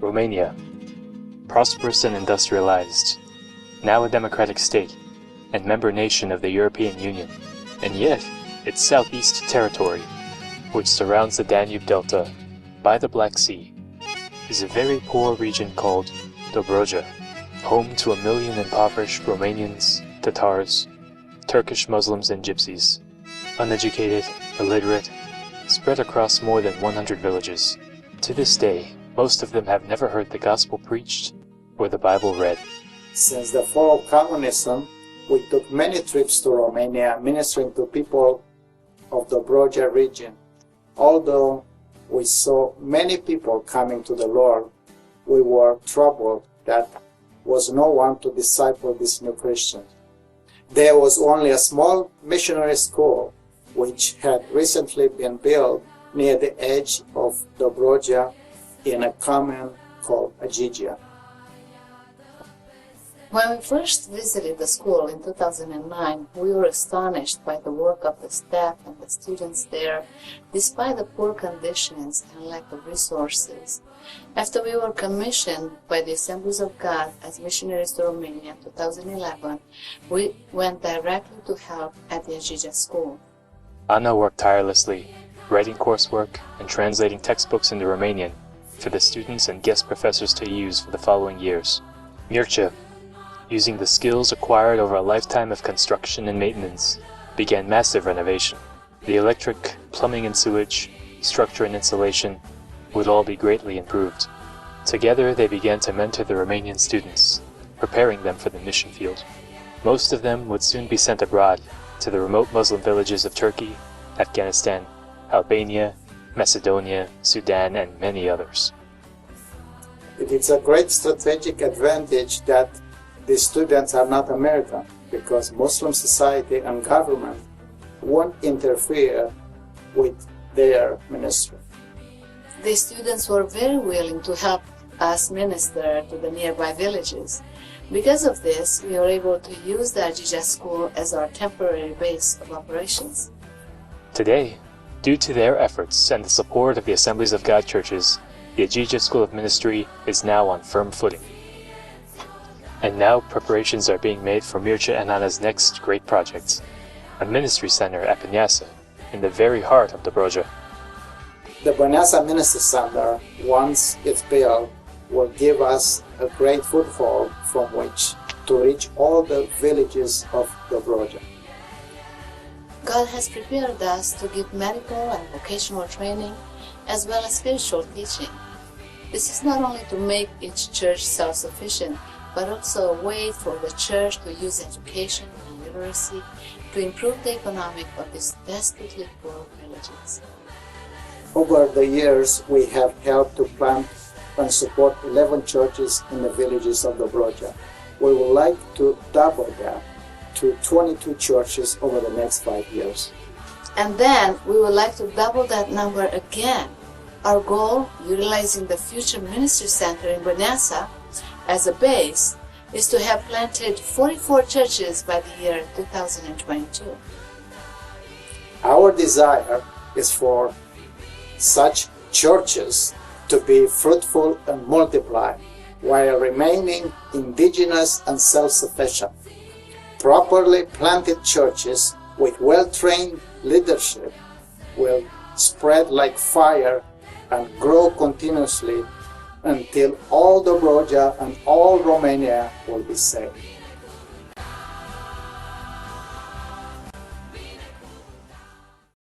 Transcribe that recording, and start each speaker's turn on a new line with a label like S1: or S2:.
S1: Romania, prosperous and industrialized, now a democratic state and member nation of the European Union, and yet its southeast territory, which surrounds the Danube Delta by the Black Sea, is a very poor region called Dobroja, home to 1 million impoverished Romanians, Tatars, Turkish Muslims and Gypsies, uneducated, illiterate, spread across more than 100 villages. To this day, most of them have never heard the gospel preached or the Bible read.
S2: Since the fall of communism, we took many trips to Romania ministering to people of the Dobroja region. Although we saw many people coming to the Lord, we were troubled that was no one to disciple these new Christians. There was only a small missionary school which had recently been built near the edge of Dobroja in a commune called Agigia.
S3: When we first visited the school in 2009, we were astonished by the work of the staff and the students there, despite the poor conditions and lack of resources. After we were commissioned by the Assemblies of God as missionaries to Romania in 2011, we went directly to help at the Agigia school.
S1: Anna worked tirelessly, writing coursework and translating textbooks into Romanian for the students and guest professors to use for the following years. Mircea, using the skills acquired over a lifetime of construction and maintenance, began massive renovation. The electric, plumbing and sewage, structure and insulation would all be greatly improved. Together they began to mentor the Romanian students, preparing them for the mission field. Most of them would soon be sent abroad to the remote Muslim villages of Turkey, Afghanistan, Albania, Macedonia, Sudan, and many others.
S2: It is a great strategic advantage that these students are not American, because Muslim society and government won't interfere with their ministry.
S3: The students were very willing to help us minister to the nearby villages. Because of this, we were able to use the Agigia school as our temporary base of operations.
S1: Today, due to their efforts and the support of the Assemblies of God churches, the Agigia School of Ministry is now on firm footing. And now preparations are being made for Mircea and Anna's next great project, a ministry center at Băneasa, in the very heart of Dobroja.
S2: The Băneasa Ministry Center, once it's built, will give us a great foothold from which to reach all the villages of Dobroja.
S3: God has prepared us to give medical and vocational training as well as spiritual teaching. This is not only to make each church self-sufficient, but also a way for the church to use education and literacy to improve the economic of these desperately poor villages.
S2: Over the years, we have helped to plant and support 11 churches in the villages of Dobroja. We would like to double that to 22 churches over the next 5 years.
S3: And then we would like to double that number again. Our goal, utilizing the future ministry center in Băneasa as a base, is to have planted 44 churches by the year 2022.
S2: Our desire is for such churches to be fruitful and multiply while remaining indigenous and self-sufficient. Properly planted churches with well-trained leadership will spread like fire and grow continuously until all Dobroja and all Romania will be saved.